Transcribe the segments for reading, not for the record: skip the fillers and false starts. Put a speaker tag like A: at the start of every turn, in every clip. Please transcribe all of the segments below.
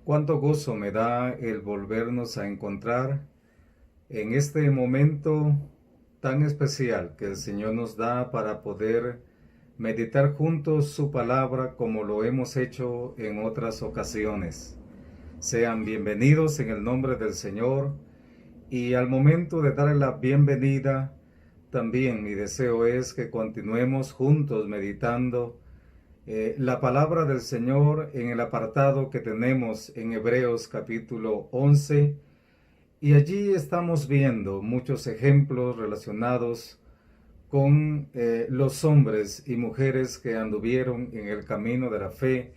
A: Cuánto gozo me da el volvernos a encontrar en este momento tan especial que el Señor nos da para poder meditar juntos su palabra como lo hemos hecho en otras ocasiones. Sean bienvenidos en el nombre del Señor, y al momento de darle la bienvenida, también mi deseo es que continuemos juntos meditando la palabra del Señor en el apartado que tenemos en Hebreos capítulo 11, y allí estamos viendo muchos ejemplos relacionados con los hombres y mujeres que anduvieron en el camino de la fe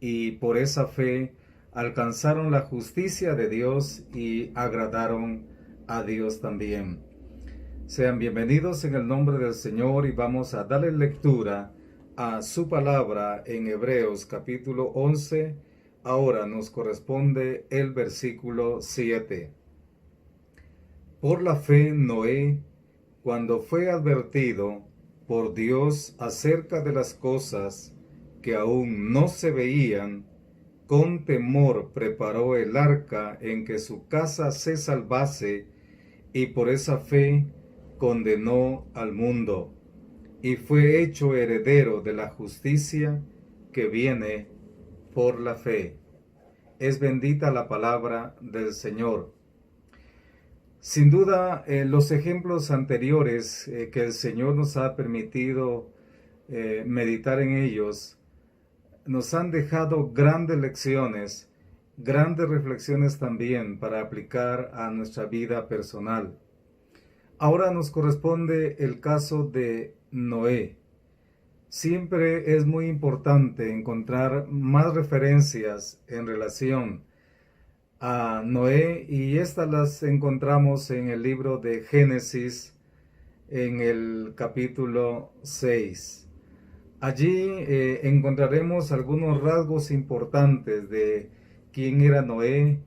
A: y por esa fe alcanzaron la justicia de Dios y agradaron a Dios también. Sean bienvenidos en el nombre del Señor y vamos a darle lectura a su palabra en Hebreos capítulo 11. Ahora nos corresponde el versículo 7. Por la fe Noé, cuando fue advertido por Dios acerca de las cosas que aún no se veían, con temor preparó el arca en que su casa se salvase, y por esa fe condenó al mundo, y fue hecho heredero de la justicia que viene por la fe. Es bendita la palabra del Señor. Sin duda, los ejemplos anteriores que el Señor nos ha permitido meditar en ellos, nos han dejado grandes lecciones, grandes reflexiones también para aplicar a nuestra vida personal. Ahora nos corresponde el caso de Noé. Siempre es muy importante encontrar más referencias en relación a Noé, y estas las encontramos en el libro de Génesis, en el capítulo 6. Allí encontraremos algunos rasgos importantes de quién era Noé,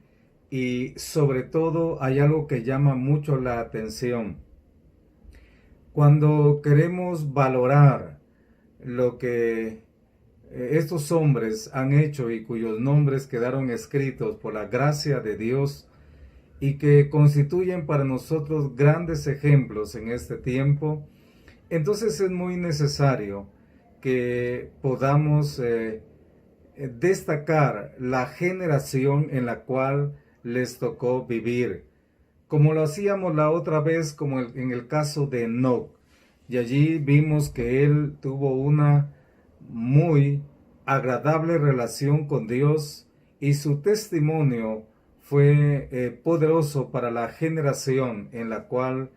A: y sobre todo hay algo que llama mucho la atención. Cuando queremos valorar lo que estos hombres han hecho y cuyos nombres quedaron escritos por la gracia de Dios y que constituyen para nosotros grandes ejemplos en este tiempo, entonces es muy necesario que podamos destacar la generación en la cual les tocó vivir, como lo hacíamos la otra vez, como en el caso de Enoc. Y allí vimos que él tuvo una muy agradable relación con Dios, y su testimonio fue poderoso para la generación en la cual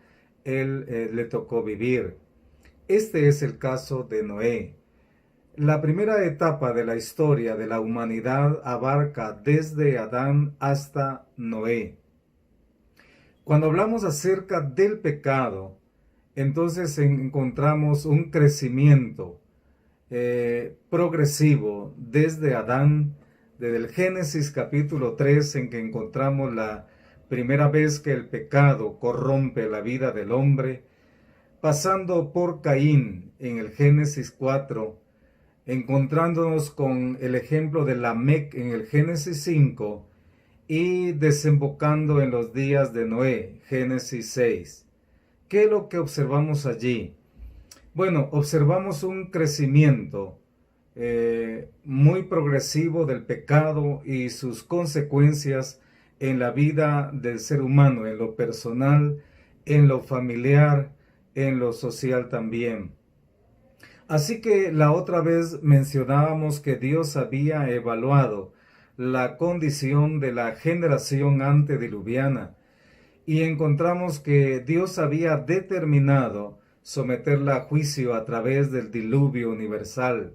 A: él le tocó vivir. Este es el caso de Noé. La primera etapa de la historia de la humanidad abarca desde Adán hasta Noé. Cuando hablamos acerca del pecado, entonces encontramos un crecimiento progresivo desde Adán, desde el Génesis capítulo 3, en que encontramos la primera vez que el pecado corrompe la vida del hombre, pasando por Caín en el Génesis 4, encontrándonos con el ejemplo de Lamec en el Génesis 5, y desembocando en los días de Noé, Génesis 6. ¿Qué es lo que observamos allí? Bueno, observamos un crecimiento muy progresivo del pecado y sus consecuencias en la vida del ser humano, en lo personal, en lo familiar, en lo social también. Así que la otra vez mencionábamos que Dios había evaluado la condición de la generación antediluviana, y encontramos que Dios había determinado someterla a juicio a través del diluvio universal.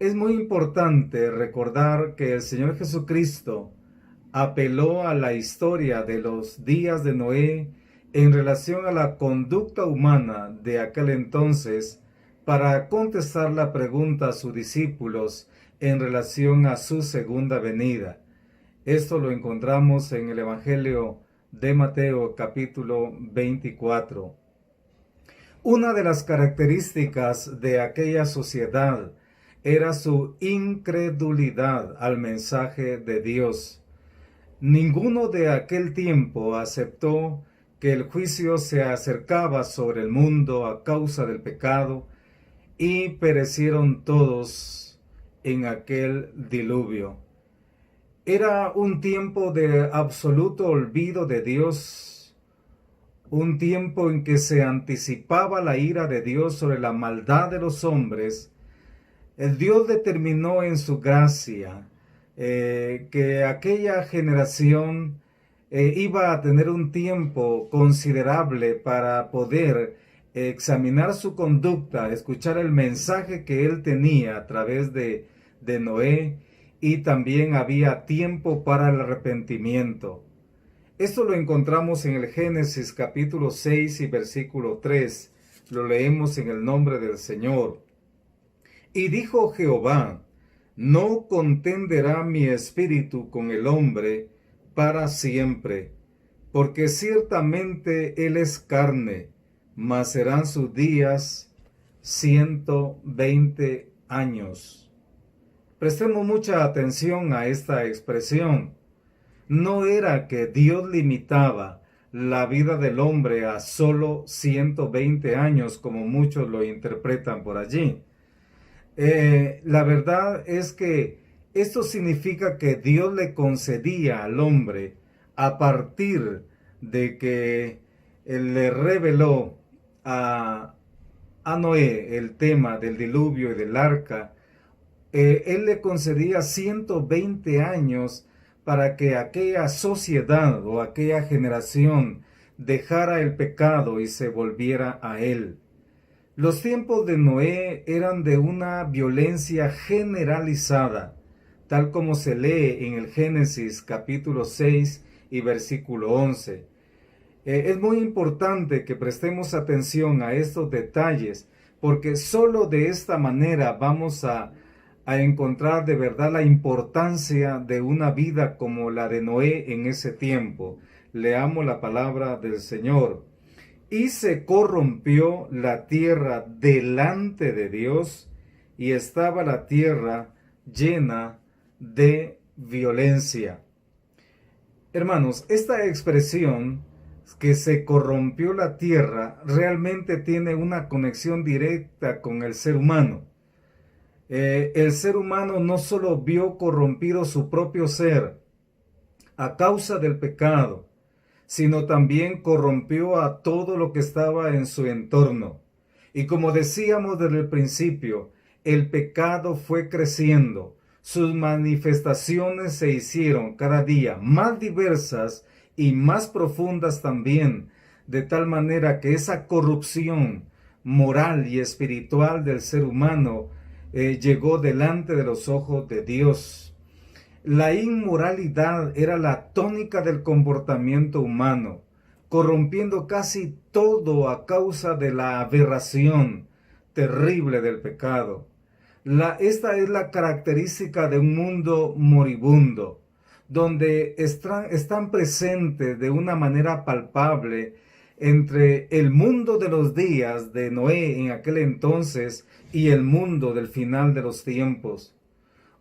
A: Es muy importante recordar que el Señor Jesucristo apeló a la historia de los días de Noé en relación a la conducta humana de aquel entonces, para contestar la pregunta a sus discípulos en relación a su segunda venida. Esto lo encontramos en el Evangelio de Mateo capítulo 24. Una de las características de aquella sociedad era su incredulidad al mensaje de Dios. Ninguno de aquel tiempo aceptó que el juicio se acercaba sobre el mundo a causa del pecado, y perecieron todos en aquel diluvio. Era un tiempo de absoluto olvido de Dios, un tiempo en que se anticipaba la ira de Dios sobre la maldad de los hombres. El Dios determinó en su gracia que aquella generación iba a tener un tiempo considerable para poder examinar su conducta, escuchar el mensaje que él tenía a través de Noé, y también había tiempo para el arrepentimiento. Esto lo encontramos en el Génesis capítulo 6 y versículo 3. Lo leemos en el nombre del Señor. Y dijo Jehová: no contenderá mi espíritu con el hombre para siempre, porque ciertamente él es carne, mas serán sus días 120 años. Prestemos mucha atención a esta expresión. No era que Dios limitaba la vida del hombre a solo 120 años, como muchos lo interpretan por allí. La verdad es que esto significa que Dios le concedía al hombre, a partir de que él le reveló a Noé el tema del diluvio y del arca, él le concedía 120 años para que aquella sociedad o aquella generación dejara el pecado y se volviera a él. Los tiempos de Noé eran de una violencia generalizada, tal como se lee en el Génesis capítulo 6 y versículo 11. Es muy importante que prestemos atención a estos detalles, porque solo de esta manera vamos a encontrar de verdad la importancia de una vida como la de Noé en ese tiempo. Leamos la palabra del Señor. Y se corrompió la tierra delante de Dios, y estaba la tierra llena de violencia. Hermanos, esta expresión, que se corrompió la tierra, realmente tiene una conexión directa con el ser humano. El ser humano no solo vio corrompido su propio ser a causa del pecado, sino también corrompió a todo lo que estaba en su entorno. Y como decíamos desde el principio, el pecado fue creciendo. Sus manifestaciones se hicieron cada día más diversas y más profundas también, de tal manera que esa corrupción moral y espiritual del ser humano llegó delante de los ojos de Dios. La inmoralidad era la tónica del comportamiento humano, corrompiendo casi todo a causa de la aberración terrible del pecado. Esta es la característica de un mundo moribundo, donde están presentes de una manera palpable entre el mundo de los días de Noé en aquel entonces y el mundo del final de los tiempos.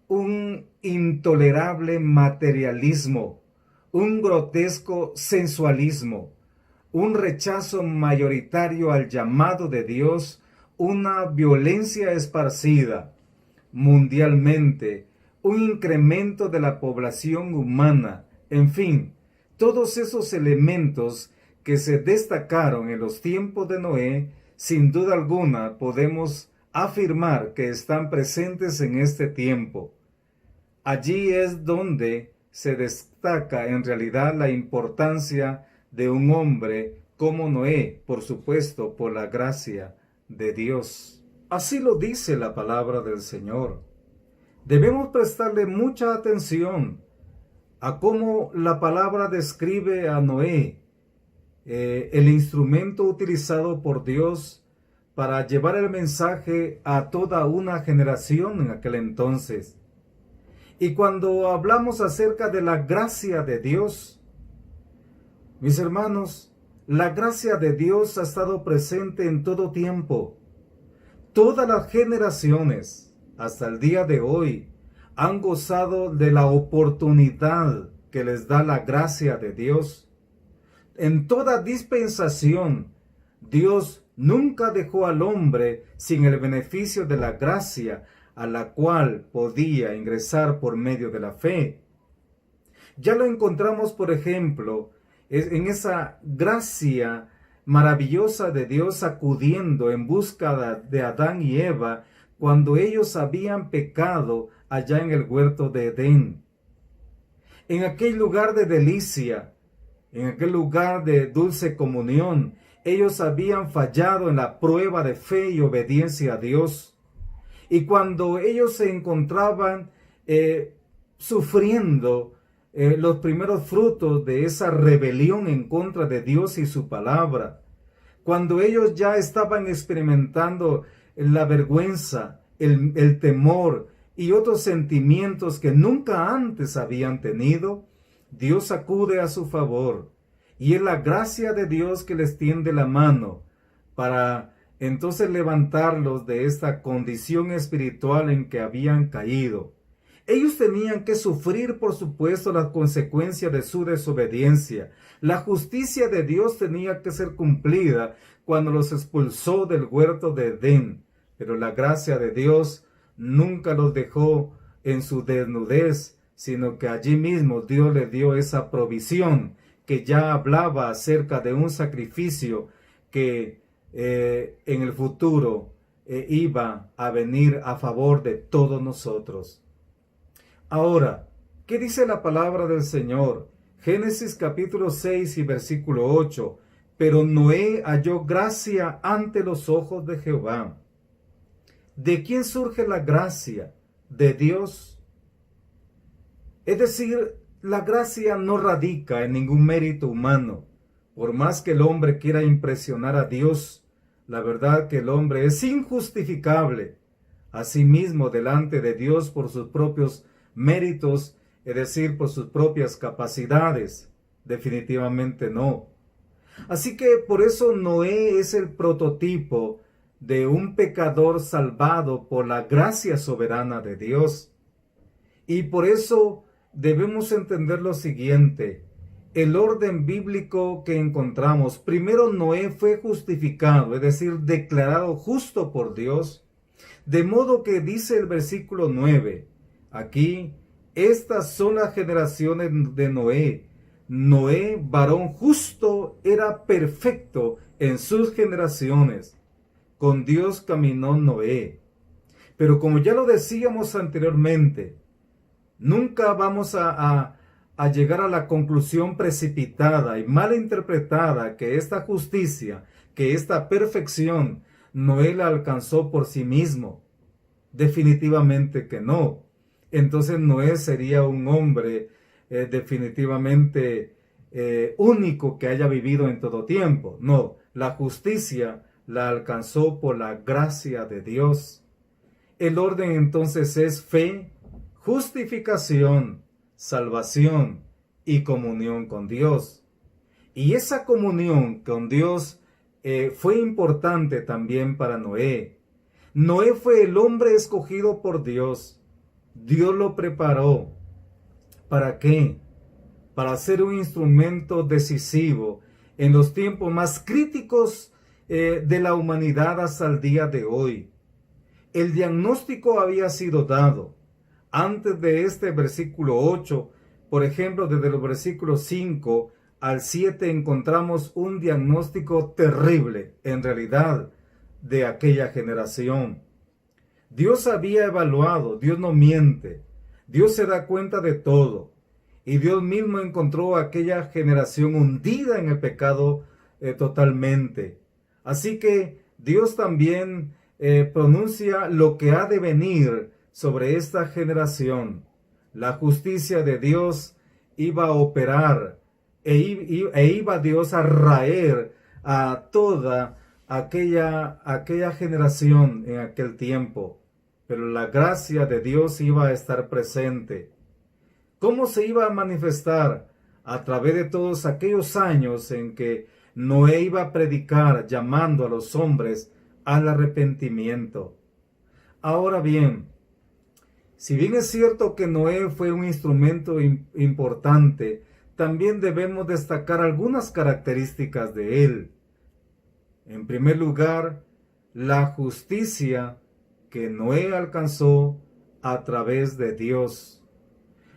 A: Un intolerable materialismo, un grotesco sensualismo, un rechazo mayoritario al llamado de Dios, una violencia esparcida mundialmente, un incremento de la población humana, en fin, todos esos elementos que se destacaron en los tiempos de Noé, sin duda alguna podemos afirmar que están presentes en este tiempo. Allí es donde se destaca en realidad la importancia de un hombre como Noé, por supuesto, por la gracia de Dios. Así lo dice la palabra del Señor. Debemos prestarle mucha atención a cómo la palabra describe a Noé, el instrumento utilizado por Dios para llevar el mensaje a toda una generación en aquel entonces. Y cuando hablamos acerca de la gracia de Dios, mis hermanos, la gracia de Dios ha estado presente en todo tiempo. Todas las generaciones, hasta el día de hoy, han gozado de la oportunidad que les da la gracia de Dios. En toda dispensación, Dios nunca dejó al hombre sin el beneficio de la gracia a la cual podía ingresar por medio de la fe. Ya lo encontramos, por ejemplo, en esa gracia maravillosa de Dios acudiendo en busca de Adán y Eva cuando ellos habían pecado allá en el huerto de Edén. En aquel lugar de delicia, en aquel lugar de dulce comunión, ellos habían fallado en la prueba de fe y obediencia a Dios. Y cuando ellos se encontraban sufriendo los primeros frutos de esa rebelión en contra de Dios y su palabra, cuando ellos ya estaban experimentando la vergüenza, el temor y otros sentimientos que nunca antes habían tenido, Dios acude a su favor. Y es la gracia de Dios que les tiende la mano para entonces levantarlos de esta condición espiritual en que habían caído. Ellos tenían que sufrir, por supuesto, las consecuencias de su desobediencia. La justicia de Dios tenía que ser cumplida cuando los expulsó del huerto de Edén. Pero la gracia de Dios nunca los dejó en su desnudez, sino que allí mismo Dios les dio esa provisión que ya hablaba acerca de un sacrificio que en el futuro iba a venir a favor de todos nosotros. Ahora, ¿qué dice la palabra del Señor? Génesis capítulo 6 y versículo 8. Pero Noé halló gracia ante los ojos de Jehová. ¿De quién surge la gracia? De Dios. Es decir, la gracia no radica en ningún mérito humano. Por más que el hombre quiera impresionar a Dios, la verdad que el hombre es injustificable. Asimismo, delante de Dios por sus propios méritos, es decir, por sus propias capacidades. Definitivamente no. Así que por eso Noé es el prototipo de un pecador salvado por la gracia soberana de Dios. Y por eso debemos entender lo siguiente: el orden bíblico que encontramos, primero Noé fue justificado, es decir, declarado justo por Dios, de modo que dice el versículo 9, aquí, estas son las generaciones de Noé. Noé, varón justo, era perfecto en sus generaciones. Con Dios caminó Noé. Pero como ya lo decíamos anteriormente, nunca vamos a llegar a la conclusión precipitada y mal interpretada que esta justicia, que esta perfección, Noé la alcanzó por sí mismo. Definitivamente que no. Entonces Noé sería un hombre definitivamente único que haya vivido en todo tiempo. No, la justicia la alcanzó por la gracia de Dios. El orden entonces es fe, justificación, salvación y comunión con Dios. Y esa comunión con Dios fue importante también para Noé. Noé fue el hombre escogido por Dios. Dios lo preparó. ¿Para qué? Para ser un instrumento decisivo en los tiempos más críticos de la humanidad hasta el día de hoy. El diagnóstico había sido dado. Antes de este versículo 8, por ejemplo, desde los versículos 5 al 7 encontramos un diagnóstico terrible, en realidad, de aquella generación. Dios había evaluado, Dios no miente, Dios se da cuenta de todo. Y Dios mismo encontró a aquella generación hundida en el pecado totalmente. Así que Dios también pronuncia lo que ha de venir sobre esta generación. La justicia de Dios iba a operar e iba Dios a raer a toda aquella generación en aquel tiempo. Pero la gracia de Dios iba a estar presente. ¿Cómo se iba a manifestar? A través de todos aquellos años en que Noé iba a predicar llamando a los hombres al arrepentimiento. Ahora bien, Si bien es cierto que Noé fue un instrumento importante, también debemos destacar algunas características de él. En primer lugar, la justicia que Noé alcanzó a través de Dios.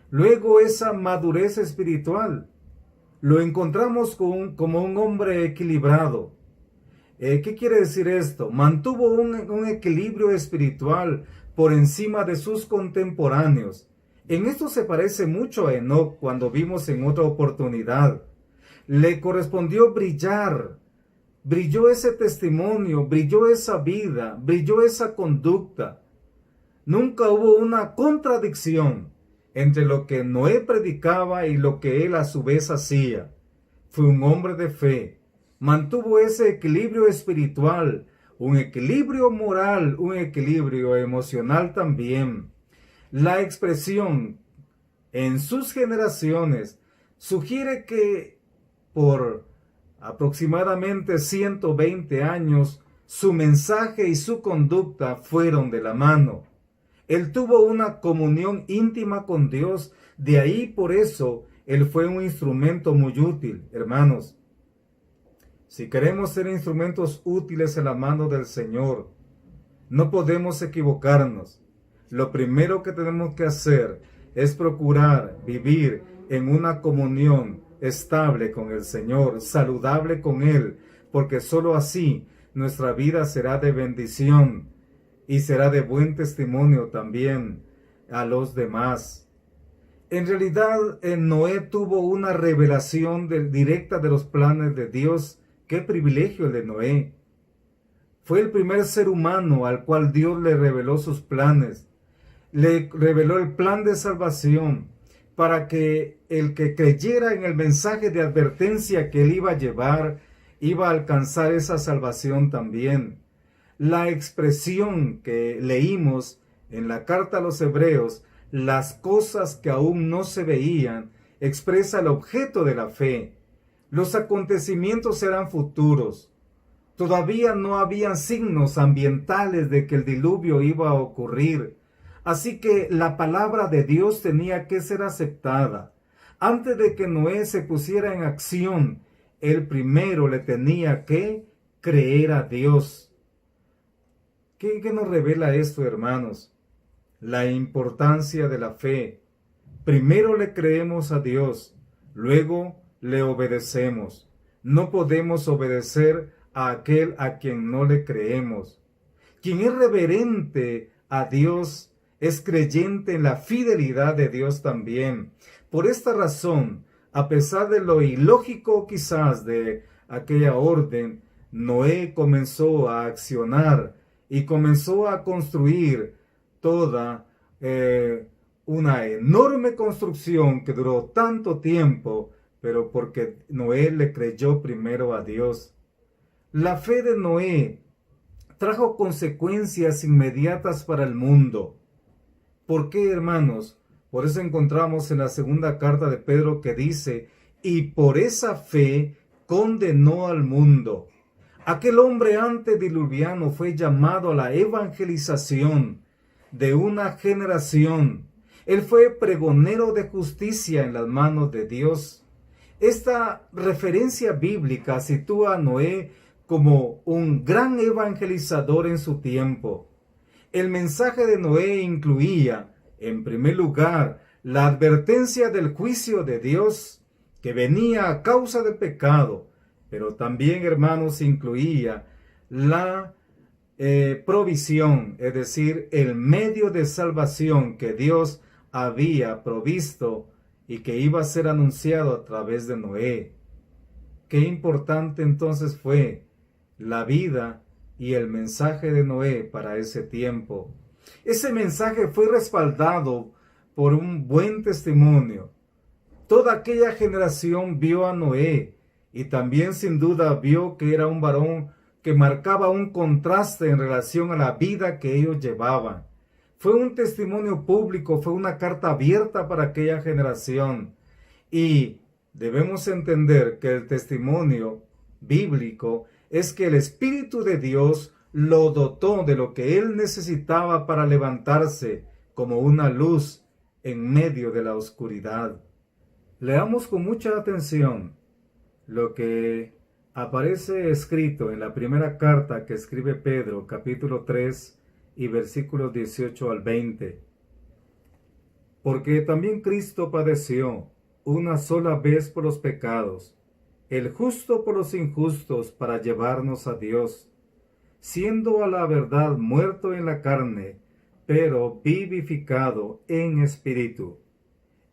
A: Luego, esa madurez espiritual. Lo encontramos como un hombre equilibrado. ¿Qué quiere decir esto? Mantuvo un equilibrio espiritual por encima de sus contemporáneos. En esto se parece mucho a Enoc cuando vimos en otra oportunidad. Le correspondió brillar. Brilló ese testimonio, brilló esa vida, brilló esa conducta. Nunca hubo una contradicción entre lo que Noé predicaba y lo que él a su vez hacía. Fue un hombre de fe. Mantuvo ese equilibrio espiritual, un equilibrio moral, un equilibrio emocional también. La expresión en sus generaciones sugiere que por aproximadamente 120 años su mensaje y su conducta fueron de la mano. Él tuvo una comunión íntima con Dios, de ahí por eso él fue un instrumento muy útil, hermanos. Si queremos ser instrumentos útiles en la mano del Señor, no podemos equivocarnos. Lo primero que tenemos que hacer es procurar vivir en una comunión estable con el Señor, saludable con Él, porque sólo así nuestra vida será de bendición y será de buen testimonio también a los demás. En realidad, Noé tuvo una revelación directa de los planes de Dios. ¡Qué privilegio el de Noé! Fue el primer ser humano al cual Dios le reveló sus planes. Le reveló el plan de salvación para que el que creyera en el mensaje de advertencia que él iba a llevar, iba a alcanzar esa salvación también. La expresión que leímos en la carta a los Hebreos, las cosas que aún no se veían, expresa el objeto de la fe. Los acontecimientos eran futuros. Todavía no habían signos ambientales de que el diluvio iba a ocurrir. Así que la palabra de Dios tenía que ser aceptada. Antes de que Noé se pusiera en acción, él primero le tenía que creer a Dios. ¿Qué nos revela esto, hermanos? La importancia de la fe. Primero le creemos a Dios, luego le obedecemos. No podemos obedecer a aquel a quien no le creemos. Quien es reverente a Dios es creyente en la fidelidad de Dios también. Por esta razón, a pesar de lo ilógico quizás de aquella orden, Noé comenzó a accionar y comenzó a construir toda una enorme construcción que duró tanto tiempo, pero porque Noé le creyó primero a Dios. La fe de Noé trajo consecuencias inmediatas para el mundo. ¿Por qué, hermanos? Por eso encontramos en la segunda carta de Pedro que dice, y por esa fe condenó al mundo. Aquel hombre antediluviano fue llamado a la evangelización de una generación. Él fue pregonero de justicia en las manos de Dios. Esta referencia bíblica sitúa a Noé como un gran evangelizador en su tiempo. El mensaje de Noé incluía, en primer lugar, la advertencia del juicio de Dios que venía a causa del pecado, pero también, hermanos, incluía la provisión, es decir, el medio de salvación que Dios había provisto y que iba a ser anunciado a través de Noé. Qué importante entonces fue la vida y el mensaje de Noé para ese tiempo. Ese mensaje fue respaldado por un buen testimonio. Toda aquella generación vio a Noé y también sin duda vio que era un varón que marcaba un contraste en relación a la vida que ellos llevaban. Fue un testimonio público, fue una carta abierta para aquella generación. Y debemos entender que el testimonio bíblico es que el Espíritu de Dios lo dotó de lo que él necesitaba para levantarse como una luz en medio de la oscuridad. Leamos con mucha atención lo que aparece escrito en la primera carta que escribe Pedro, capítulo 3 y versículos 18 al 20. Porque también Cristo padeció una sola vez por los pecados, el justo por los injustos, para llevarnos a Dios, siendo a la verdad muerto en la carne, pero vivificado en espíritu,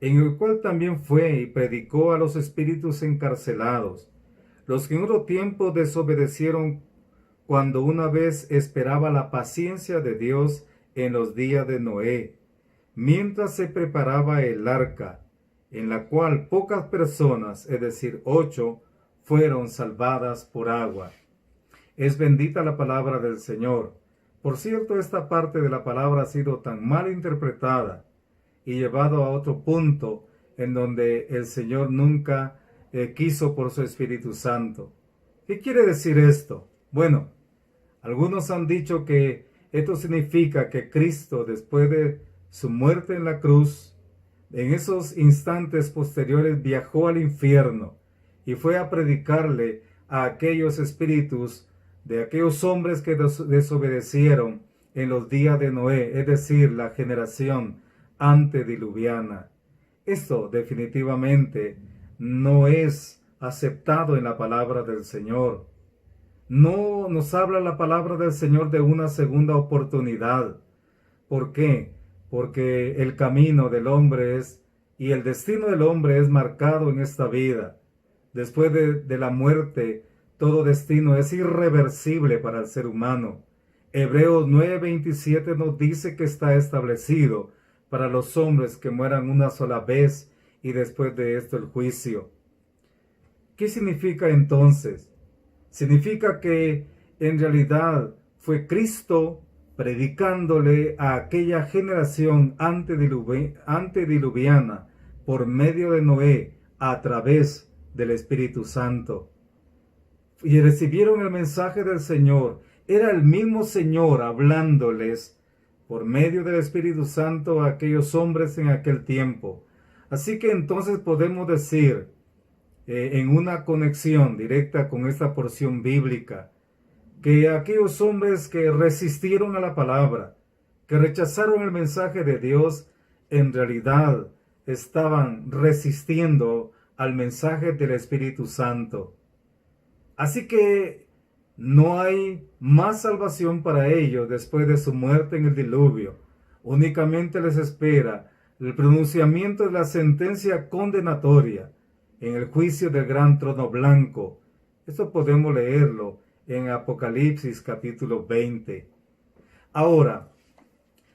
A: en el cual también fue y predicó a los espíritus encarcelados, los que en otro tiempo desobedecieron cuando una vez esperaba la paciencia de Dios en los días de Noé, mientras se preparaba el arca, en la cual pocas personas, es decir, 8, fueron salvadas por agua. Es bendita la palabra del Señor. Por cierto, esta parte de la palabra ha sido tan mal interpretada y llevado a otro punto en donde el Señor nunca quiso por su Espíritu Santo. ¿Qué quiere decir esto? Bueno, algunos han dicho que esto significa que Cristo, después de su muerte en la cruz, en esos instantes posteriores viajó al infierno y fue a predicarle a aquellos espíritus de aquellos hombres que desobedecieron en los días de Noé, es decir, la generación antediluviana. Esto definitivamente no es aceptado en la palabra del Señor. No nos habla la palabra del Señor de una segunda oportunidad. ¿Por qué? Porque el camino del hombre y el destino del hombre es marcado en esta vida. Después de la muerte, todo destino es irreversible para el ser humano. Hebreos 9:27 nos dice que está establecido para los hombres que mueran una sola vez y después de esto el juicio. ¿Qué significa entonces? Significa que en realidad fue Cristo predicándole a aquella generación antediluviana por medio de Noé a través del Espíritu Santo. Y recibieron el mensaje del Señor. Era el mismo Señor hablándoles por medio del Espíritu Santo a aquellos hombres en aquel tiempo. Así que entonces podemos decir, en una conexión directa con esta porción bíblica, que aquellos hombres que resistieron a la palabra, que rechazaron el mensaje de Dios, en realidad estaban resistiendo al mensaje del Espíritu Santo. Así que no hay más salvación para ellos después de su muerte en el diluvio. Únicamente les espera el pronunciamiento de la sentencia condenatoria en el juicio del gran trono blanco. Esto podemos leerlo en Apocalipsis capítulo 20. Ahora,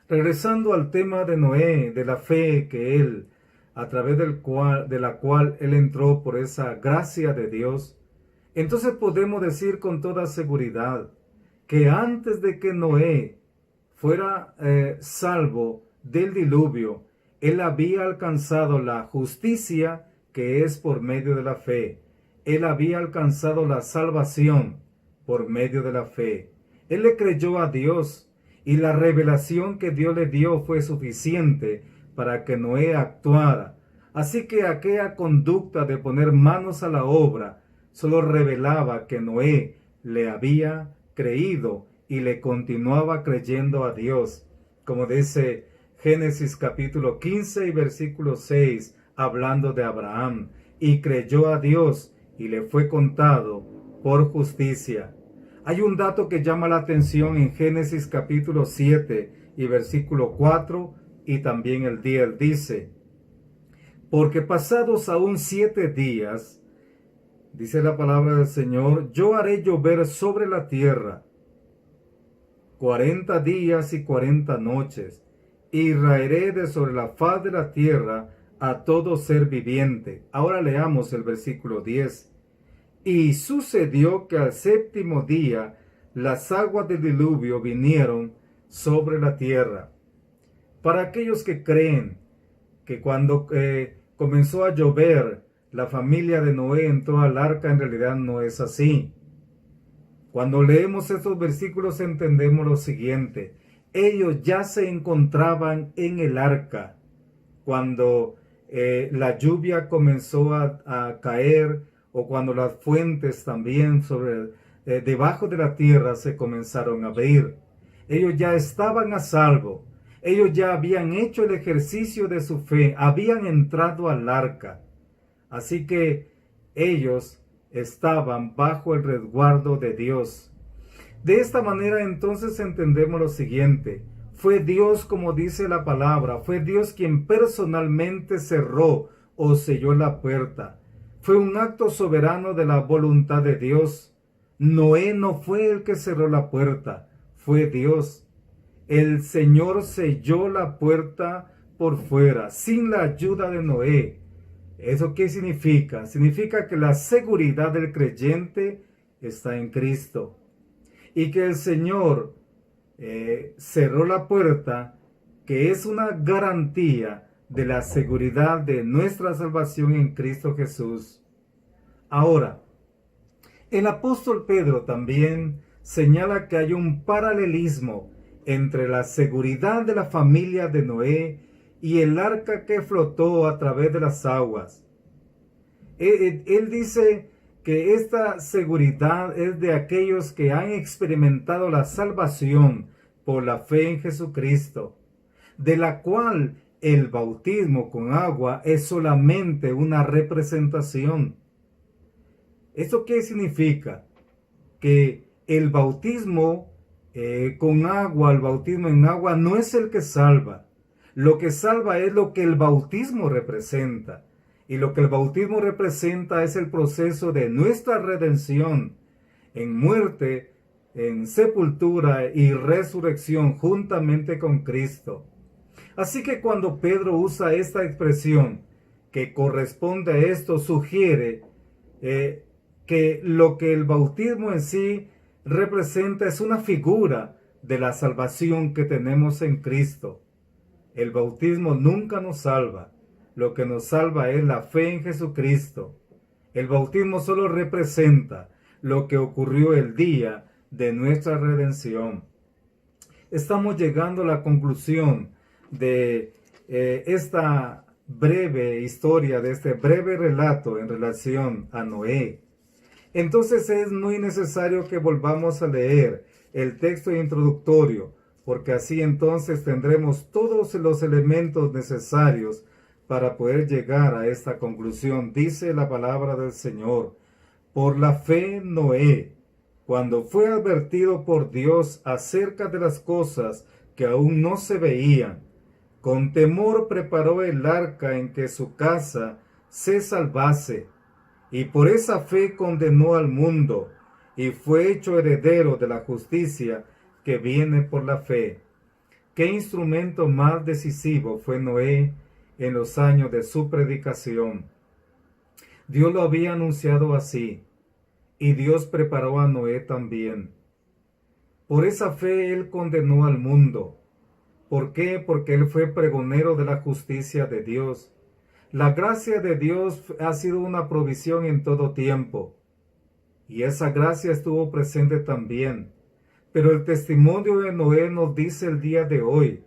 A: regresando al tema de Noé, de la fe que él, a través de la cual él entró por esa gracia de Dios, entonces podemos decir con toda seguridad que antes de que Noé fuera salvo del diluvio, él había alcanzado la justicia que es por medio de la fe. Él había alcanzado la salvación por medio de la fe. Él le creyó a Dios y la revelación que Dios le dio fue suficiente para que Noé actuara. Así que aquella conducta de poner manos a la obra solo revelaba que Noé le había creído y le continuaba creyendo a Dios. Como dice Génesis capítulo 15 y versículo 6, hablando de Abraham, y creyó a Dios y le fue contado por justicia. Hay un dato que llama la atención en Génesis capítulo 7 y versículo 4 y también el 10. Dice, porque pasados aún 7 días, dice la palabra del Señor, yo haré llover sobre la tierra 40 días y 40 noches, y raeré de sobre la faz de la tierra a todo ser viviente. Ahora leamos el versículo 10. Y sucedió que al 7º día las aguas del diluvio vinieron sobre la tierra. Para aquellos que creen que cuando comenzó a llover, la familia de Noé entró al arca, en realidad no es así. Cuando leemos estos versículos entendemos lo siguiente, ellos ya se encontraban en el arca cuando la lluvia comenzó a caer, o cuando las fuentes también debajo de la tierra se comenzaron a abrir. Ellos ya estaban a salvo. Ellos ya habían hecho el ejercicio de su fe, habían entrado al arca. Así que ellos estaban bajo el resguardo de Dios. De esta manera entonces entendemos lo siguiente: fue Dios, como dice la palabra, fue Dios quien personalmente cerró o selló la puerta. Fue un acto soberano de la voluntad de Dios. Noé no fue el que cerró la puerta, fue Dios. El Señor selló la puerta por fuera, sin la ayuda de Noé. ¿Eso qué significa? Significa que la seguridad del creyente está en Cristo, y que el Señor cerró la puerta, que es una garantía de la seguridad de nuestra salvación en Cristo Jesús. Ahora, el apóstol Pedro también señala que hay un paralelismo entre la seguridad de la familia de Noé y el arca que flotó a través de las aguas. Él dice que esta seguridad es de aquellos que han experimentado la salvación por la fe en Jesucristo, de la cual el bautismo con agua es solamente una representación. ¿Esto qué significa? Que el bautismo con agua, el bautismo en agua, no es el que salva. Lo que salva es lo que el bautismo representa. Y lo que el bautismo representa es el proceso de nuestra redención en muerte, en sepultura y resurrección juntamente con Cristo. Así que cuando Pedro usa esta expresión que corresponde a esto, sugiere que lo que el bautismo en sí representa es una figura de la salvación que tenemos en Cristo. El bautismo nunca nos salva. Lo que nos salva es la fe en Jesucristo. El bautismo solo representa lo que ocurrió el día de nuestra redención. Estamos llegando a la conclusión de esta breve historia, de este breve relato en relación a Noé. Entonces es muy necesario que volvamos a leer el texto introductorio, porque así entonces tendremos todos los elementos necesarios para poder llegar a esta conclusión. Dice la palabra del Señor: por la fe Noé, cuando fue advertido por Dios acerca de las cosas que aún no se veían, con temor preparó el arca en que su casa se salvase, y por esa fe condenó al mundo, y fue hecho heredero de la justicia que viene por la fe. ¿Qué instrumento más decisivo fue Noé en los años de su predicación? Dios lo había anunciado así, y Dios preparó a Noé también. Por esa fe él condenó al mundo. ¿Por qué? Porque él fue pregonero de la justicia de Dios. La gracia de Dios ha sido una provisión en todo tiempo, y esa gracia estuvo presente también. Pero el testimonio de Noé nos dice el día de hoy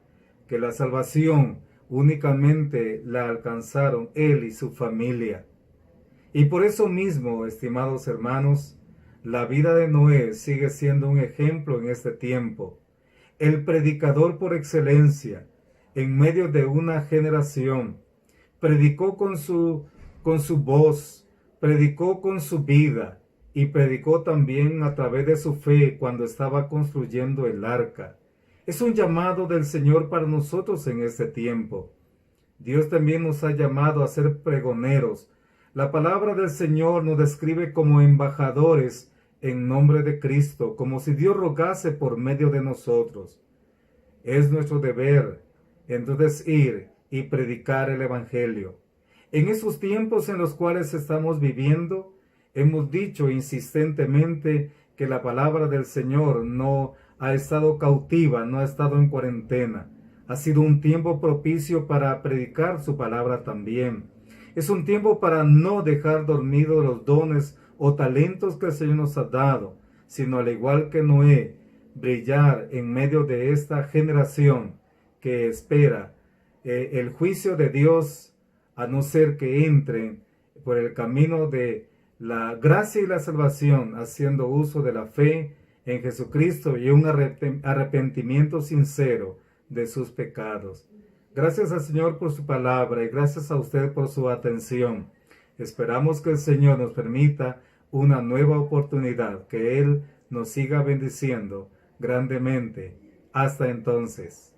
A: que la salvación únicamente la alcanzaron él y su familia. Y por eso mismo, estimados hermanos, la vida de Noé sigue siendo un ejemplo en este tiempo. El predicador por excelencia, en medio de una generación, predicó con su voz, predicó con su vida, y predicó también a través de su fe cuando estaba construyendo el arca. Es un llamado del Señor para nosotros en este tiempo. Dios también nos ha llamado a ser pregoneros. La palabra del Señor nos describe como embajadores en nombre de Cristo, como si Dios rogase por medio de nosotros. Es nuestro deber entonces ir y predicar el Evangelio. En esos tiempos en los cuales estamos viviendo, hemos dicho insistentemente que la palabra del Señor no ha estado cautiva, no ha estado en cuarentena. Ha sido un tiempo propicio para predicar su palabra también. Es un tiempo para no dejar dormidos los dones o talentos que el Señor nos ha dado, sino al igual que Noé, brillar en medio de esta generación que espera el juicio de Dios, a no ser que entren por el camino de la gracia y la salvación, haciendo uso de la fe en Jesucristo y un arrepentimiento sincero de sus pecados. Gracias al Señor por su palabra y gracias a usted por su atención. Esperamos que el Señor nos permita una nueva oportunidad, que Él nos siga bendiciendo grandemente. Hasta entonces.